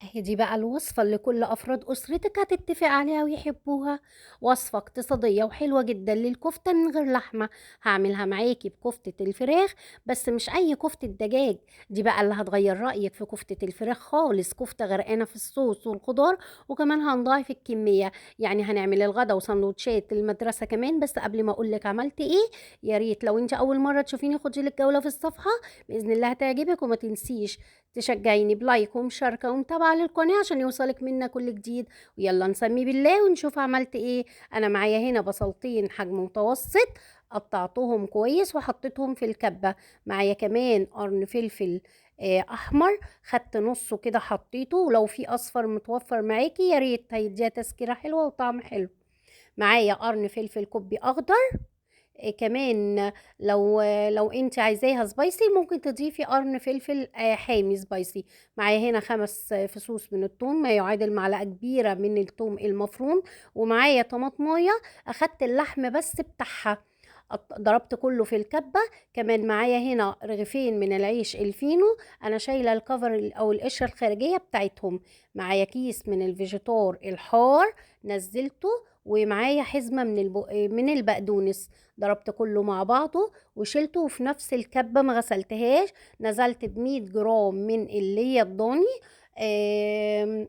أهي دي بقى الوصفة اللي كل أفراد أسرتك هتتفق عليها ويحبوها. وصفة اقتصادية وحلوة جدا للكفتة من غير لحمة. هعملها معاكي بكفتة الفراخ، بس مش أي كفتة دجاج. دي بقى اللي هتغير رأيك في كفتة الفراخ خالص، كفتة غرقانة في الصوص والخضار. وكمان هنضاعف الكمية. يعني هنعمل الغدا وسندوتشات المدرسة كمان. بس قبل ما أقولك عملت إيه، يا ريت لو أنت أول مرة تشوفيني خدي لك جولة في الصفحة. بإذن الله هتعجبك، وما تنسيش تشجعيني بلايك ومشاركة ومتابعة للقناة عشان يوصلك منا كل جديد. ويلا نسمي بالله ونشوف عملت ايه. انا معايا هنا بصلتين حجم متوسط، قطعتهم كويس وحطيتهم في الكبة. معايا كمان قرن فلفل احمر، خدت نصه كده حطيته، ولو في اصفر متوفر معاكي يا ريت، هيديها تسكيرة حلوة وطعم حلو. معايا قرن فلفل كوبي اخضر كمان. لو انت عايزاها سبايسي ممكن تضيفي قرن فلفل حامي سبايسي. معايا هنا 5 فصوص من الثوم، ما يعادل معلقة كبيرة من الثوم المفروم. ومعايا طماطمايه، اخدت اللحم بس بتاعها، ضربت كله في الكبة. كمان معايا هنا رغيفين من العيش الفينو، انا شايلة الكفر او القشرة الخارجية بتاعتهم. معايا كيس من الفيجيتار الحار، نزلته. ومعايا حزمة من البقدونس، ضربت كله مع بعضه وشيلته. وفي نفس الكبة ما غسلتهاش، نزلت ب100 جرام من اللي هي الضاني.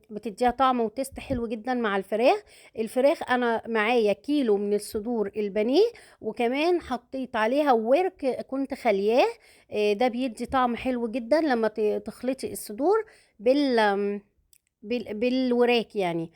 بتديها طعم وتست حلو جدا مع الفراخ. الفراخ انا معايا كيلو من الصدور البانيه، وكمان حطيت عليها ورك كنت خلياه. ده بيدي طعم حلو جدا لما تخلطي الصدور بالوراك يعني.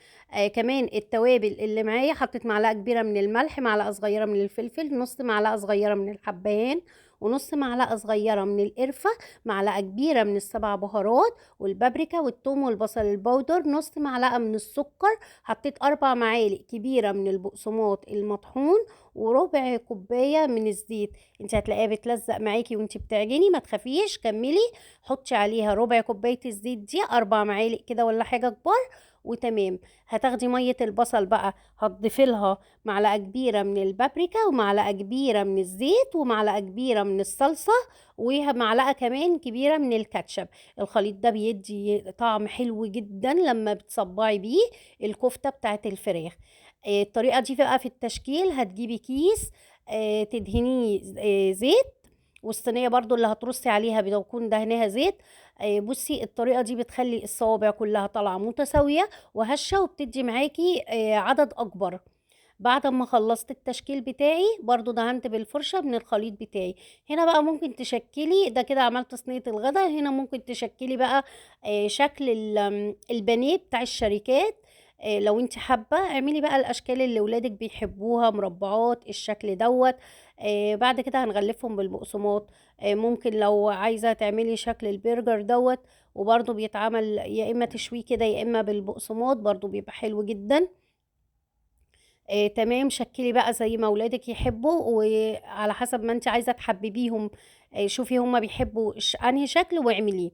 كمان التوابل اللي معايا، حطيت معلقه كبيره من الملح، معلقه صغيره من الفلفل، نص معلقه صغيره من الحبهان، ونص معلقه صغيره من القرفه، معلقه كبيره من السبع بهارات والبابريكا والثوم والبصل البودر، نص معلقه من السكر. حطيت 4 معالق كبيره من البقسماط المطحون، وربع كوبايه من الزيت. انت هتلاقيها بتلزق معاكي وانت بتعجني، ما تخافيش كملي. حطي عليها ربع كوباية الزيت دي، 4 معالق كده ولا حاجة كبار، وتمام. هتاخدي مية البصل بقى، هتضيفي لها معلقة كبيرة من البابريكا، ومعلقة كبيرة من الزيت، ومعلقة كبيرة من الصلصة، ومعلقة كمان كبيرة من الكاتشب. الخليط ده بيدي طعم حلو جدا لما بتصبعي بيه الكفتة بتاعت الفراخ. الطريقة دي بقى في التشكيل، هتجيبي كيس تدهنيه زيت، والصينيه برضو اللي هترصي عليها بتكون دهنها زيت. بصي الطريقه دي بتخلي الصوابع كلها طالعه متساويه وهشه، وبتدي معاكي عدد اكبر. بعد ما خلصت التشكيل بتاعي برضو دهنت بالفرشة من الخليط بتاعي. هنا بقى ممكن تشكلي ده كده، عملت صينية الغدا. هنا ممكن تشكلي بقى شكل البانيه بتاع الشركات. لو انت حابة اعملي بقى الاشكال اللي ولادك بيحبوها، مربعات الشكل دوت. بعد كده هنغلفهم بالبقسماط. ممكن لو عايزة تعملي شكل البرجر دوت، وبرضو بيتعمل يا اما تشويه كده يا اما بالبقسماط، برضو بيبقى حلو جدا. تمام. شكلي بقى زي ما ولادك يحبوا، وعلى حسب ما انت عايزة تحببيهم. شوفي هما بيحبوا انهي شكل واعمليه.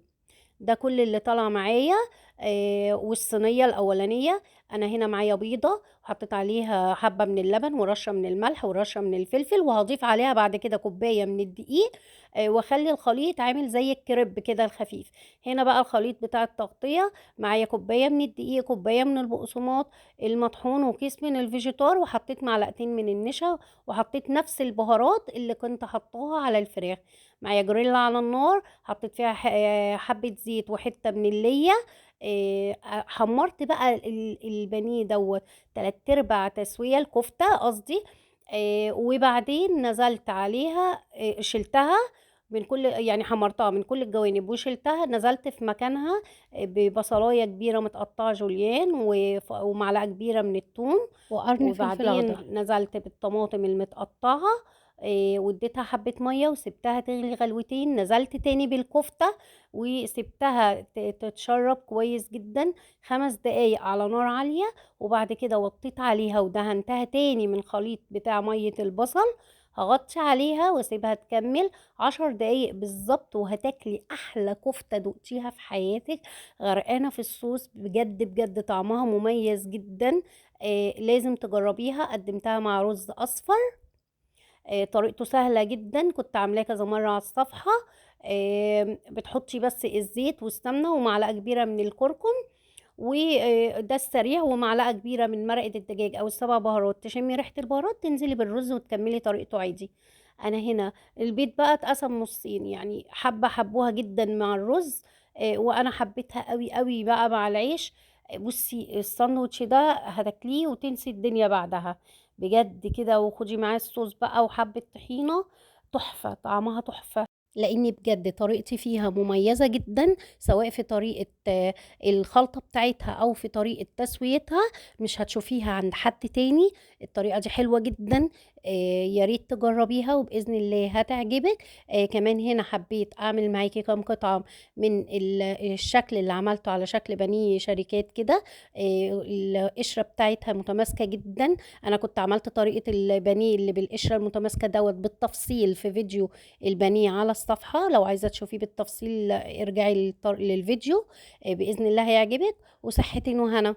ده كل اللي طالع معايا. والصينية الأولانية، أنا هنا معايا بيضة، حطيت عليها حبة من اللبن ورشة من الملح ورشة من الفلفل، وهضيف عليها بعد كده كوباية من الدقيق. واخلي الخليط عامل زي الكريب كده الخفيف. هنا بقى الخليط بتاع التغطية، معايا كوباية من الدقيق، كوباية من البقسماط المطحون، وكيس من الفيجيتار، وحطيت معلقتين من النشا، وحطيت نفس البهارات اللي كنت حطاها على الفراخ. معايا جريلا على النار، حطيت فيها حبة زيت وحتة من اللية. حمرت بقى البانيه دوت 3/4 تسوية، الكفتة قصدي. وبعدين نزلت عليها، شلتها من كل، يعني حمرتها من كل الجوانب وشلتها، نزلت في مكانها ببصلاية كبيرة متقطعة جوليان، ومعلقة كبيرة من الثوم. وقرن فلفل وبعدين أخضر. نزلت بالطماطم المتقطعة. واديتها حبة مية وسبتها تغلي غلوتين، نزلت تاني بالكفتة وسبتها تتشرب كويس جدا 5 دقايق على نار عالية. وبعد كده وطيت عليها ودهنتها تاني من خليط بتاع مية البصل. هغطي عليها واسيبها تكمل 10 دقايق بالظبط، وهتاكلي احلى كفتة دقتيها في حياتك، غرقانة في الصوص. بجد بجد طعمها مميز جدا. لازم تجربيها. قدمتها مع رز اصفر. طريقته سهلة جدا، كنت عاملاه كذا مرة على الصفحة. بتحطي بس الزيت والسمنة ومعلقة كبيرة من الكركم، وده السريع. ومعلقة كبيرة من مرقة الدجاج أو السبع بهارات، تشمي ريحة البهارات تنزلي بالرز وتكملي طريقته عادي. أنا هنا البيض بقى اتقسم نصين، يعني حبة حبوها جدا مع الرز، وأنا حبيتها قوي قوي بقى مع العيش. بصي الساندوتش ده هتاكليه وتنسي الدنيا بعدها بجد كده. وخدي معاه الصوص بقى وحبة طحينة، تحفة، طعمها تحفة. لاني بجد طريقتي فيها مميزة جدا، سواء في طريقة الخلطة بتاعتها او في طريقة تسويتها، مش هتشوفيها عند حد تاني. الطريقة دي حلوة جدا، يا ريت تجربيها وبإذن الله هتعجبك. كمان هنا حبيت اعمل معاكي كام قطعة من الشكل اللي عملته على شكل بانيه شركات كده. القشرة بتاعتها متماسكة جدا. انا كنت عملت طريقة البانيه اللي بالقشرة المتماسكة دوت بالتفصيل في فيديو البانيه على الصفحة، لو عايزة تشوفيه بالتفصيل ارجعي للفيديو. بإذن الله هيعجبك. وصحتين وهنا.